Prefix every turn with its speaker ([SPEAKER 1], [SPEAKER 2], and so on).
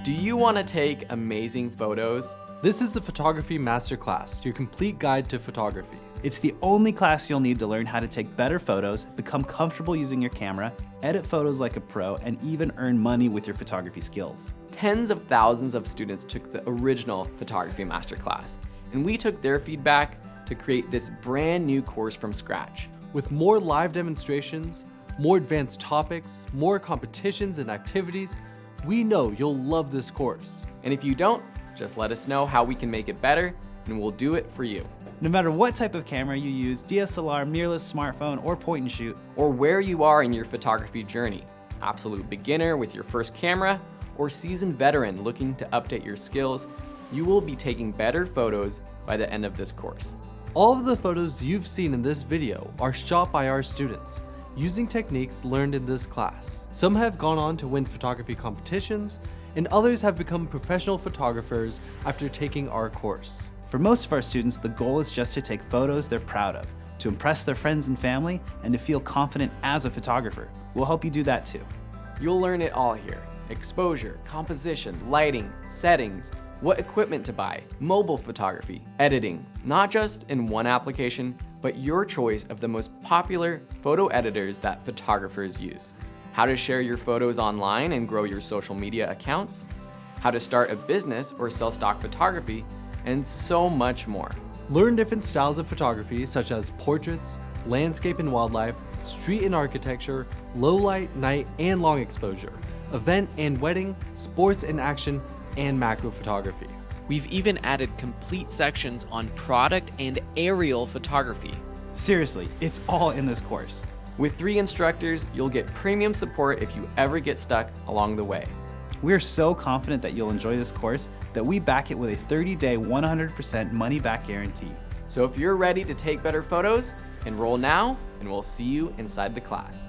[SPEAKER 1] Do you want to take amazing photos?
[SPEAKER 2] This is the Photography Masterclass, your complete guide to photography.
[SPEAKER 3] It's the only class you'll need to learn how to take better photos, become comfortable using your camera, edit photos like a pro, and even earn money with your photography skills.
[SPEAKER 1] Tens of thousands of students took the original Photography Masterclass, and we took their feedback to create this brand new course from scratch.
[SPEAKER 2] With more live demonstrations, more advanced topics, more competitions and activities, we know you'll love this course.
[SPEAKER 1] And if you don't, just let us know how we can make it better, and we'll do it for you.
[SPEAKER 3] No matter what type of camera you use, DSLR, mirrorless, smartphone, or point and shoot,
[SPEAKER 1] Or where you are in your photography journey, absolute beginner with your first camera, or seasoned veteran looking to update your skills, you will be taking better photos by the end of this course.
[SPEAKER 2] All of the photos you've seen in this video are shot by our students, using techniques learned in this class. Some have gone on to win photography competitions, and others have become professional photographers after taking our course.
[SPEAKER 3] For most of our students, the goal is just to take photos they're proud of, to impress their friends and family, and to feel confident as a photographer. We'll help you do that too.
[SPEAKER 1] You'll learn it all here: exposure, composition, lighting, settings, what equipment to buy, mobile photography, editing, not just in one application, but your choice of the most popular photo editors that photographers use, how to share your photos online and grow your social media accounts, how to start a business or sell stock photography, and so much more.
[SPEAKER 2] Learn different styles of photography such as portraits, landscape and wildlife, street and architecture, low light, night and long exposure, event and wedding, sports and action, and macro photography.
[SPEAKER 1] We've even added complete sections on product and aerial photography.
[SPEAKER 3] Seriously, it's all in this course.
[SPEAKER 1] With 3 instructors, you'll get premium support if you ever get stuck along the way.
[SPEAKER 3] We're so confident that you'll enjoy this course that we back it with a 30-day, 100% money-back guarantee.
[SPEAKER 1] So if you're ready to take better photos, enroll now, and we'll see you inside the class.